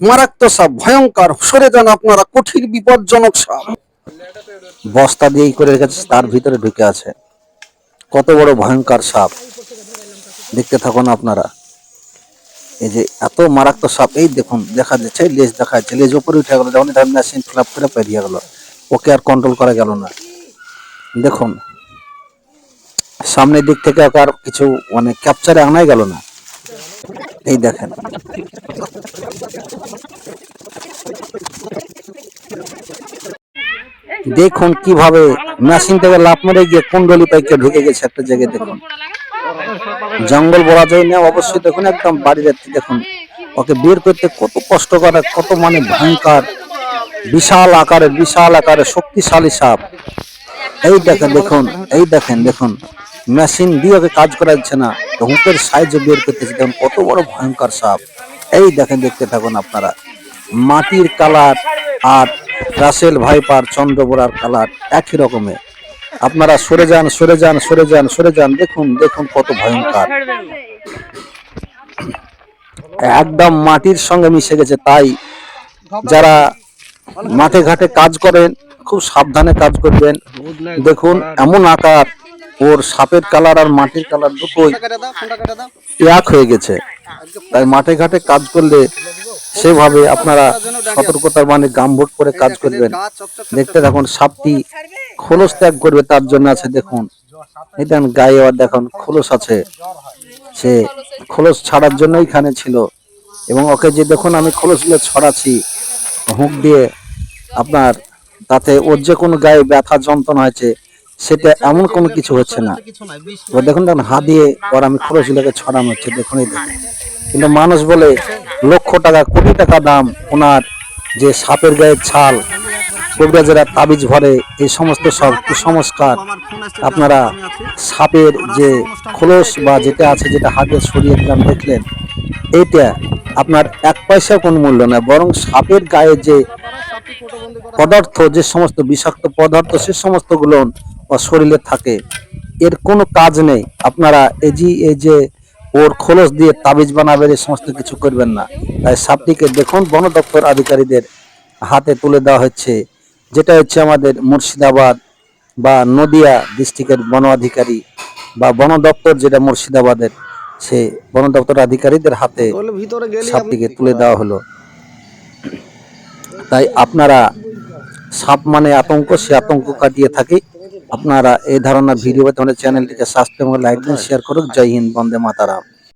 মারাত্মক সাপ, ভয়ঙ্কর, সরে যান আপনারা, কঠিন বিপজ্জনক সাপ। বস্তা দিয়েই করে রেখেছে, তার ভিতরে ঢুকে আছে। কত বড় ভয়ঙ্কর সাপ, দেখতে থাকুন আপনারা। এই যে এত মারাত্মক সাপ, এই দেখুন দেখা যাচ্ছে, লেজ দেখা যাচ্ছে, লেজ উপরে উঠে গেল, যখন এটা মেশিন ফ্লাপ করে পেরিয়ে গেল, ওকে আর কন্ট্রোল করা গেল না। দেখুন সামনের দিক থেকে আর কিছু মানে ক্যাপচারে আনাই গেল না। এই দেখেন, দেখুন কিভাবে মেশিন থেকে লাফ মেরে গিয়ে কুণ্ডলি পাইকে ঢুকে গেছে একটা জায়গায়। দেখুন জঙ্গল বলা যায় না অবশ্যই, দেখুন একদম বাড়ি যাচ্ছে। দেখুন ওকে বের করতে কত কষ্ট করে, কত মানে ভয়ঙ্কর, বিশাল আকারের শক্তিশালী সাপ। এই দেখেন, দেখুন এই দেখেন, দেখুন মেশিন দিয়ে ওকে কাজ করা যাচ্ছে না, হুকের সাইজে বের করতেছে। দেখুন কত বড় ভয়ঙ্কর সাপ। এই দেখেন, দেখতে থাকুন আপনারা। মাটির কালার আর রাসেল ভাইপার চন্দ্রবোরার কালার একই রকমের। আপনারা সরে যান, সরে যান, সরে যান, সরে যান। দেখুন দেখুন কত ভয়ঙ্কর, একদম মাটির সঙ্গে মিশে গেছে। তাই যারা মাঠে ঘাটে কাজ করেন খুব সাবধানে কাজ করবেন। দেখুন এমন আকার, ওর সাপের কালার আর মাটির কালার দুটোই এক হয়ে গেছে। তাই মাঠে ঘাটে কাজ করলে সেভাবে আপনারা সতর্কতার মানে গামবুট করে কাজ করবেন। দেখতে থাকুন সাপটি খোলস ত্যাগ করবে, তার জন্য আছে। দেখুন দেখেন গায়ে আবার দেখুন খোলস আছে, সে খোলস ছাড়ার জন্য এখানে ছিল। এবং ওকে যে দেখুন আমি খোলসগুলো ছড়াচ্ছি হুক দিয়ে আপনার, তাতে ওর যে কোনো গায়ে ব্যথা যন্ত্রণা হয়েছে সেটা এমন কোনো কিছু হচ্ছে না। ও দেখুন দেখুন হাত দিয়ে ওর আমি খোলসগুলোকে ছড়ানো হচ্ছে। দেখুন এই দেখুন, কিন্তু মানুষ বলে লক্ষ টাকা কোটি টাকা দাম ওনার যে সাপের গায়ের ছাল, কবিরাজেরা তাবিজ ভরে, এই সমস্ত সব কুসংস্কার। আপনারা সাপের যে খোলস বা যেটা আছে, যেটা হাতে সরিয়ে দিলাম দেখলেন, এইটা আপনার এক পয়সা কোনো মূল্য না, বরং সাপের গায়ে যে পদার্থ, যে সমস্ত বিষাক্ত পদার্থ, সে সমস্ত গুলো শরীরে থাকে, এর কোনো কাজ নেই। আপনারা এই যে ওর খোলস দিয়ে তাবিজ বানাবেন, এই সমস্ত কিছু করবেন না। তাই সাপটিকে দেখুন বন দপ্তর আধিকারীদের হাতে তুলে দেওয়া হচ্ছে, যেটা হচ্ছে আমাদের মুর্শিদাবাদ বা নদিয়া ডিস্ট্রিক্টের বন আধিকারী বা বন দপ্তর, যেটা মুর্শিদাবাদের, সে বন দপ্তর আধিকারীদের হাতে সাপটিকে তুলে দেওয়া হলো। তাই আপনারা সাপ মানে আতঙ্ক, সে আতঙ্ক কাটিয়ে থাকি। আপনারা এই ধরনের ভিডিও পেতে আমাদের চ্যানেলটিকে সাবস্ক্রাইব, লাইক দিন, শেয়ার করুন। জয় হিন্দ, বন্দে মাতারাম।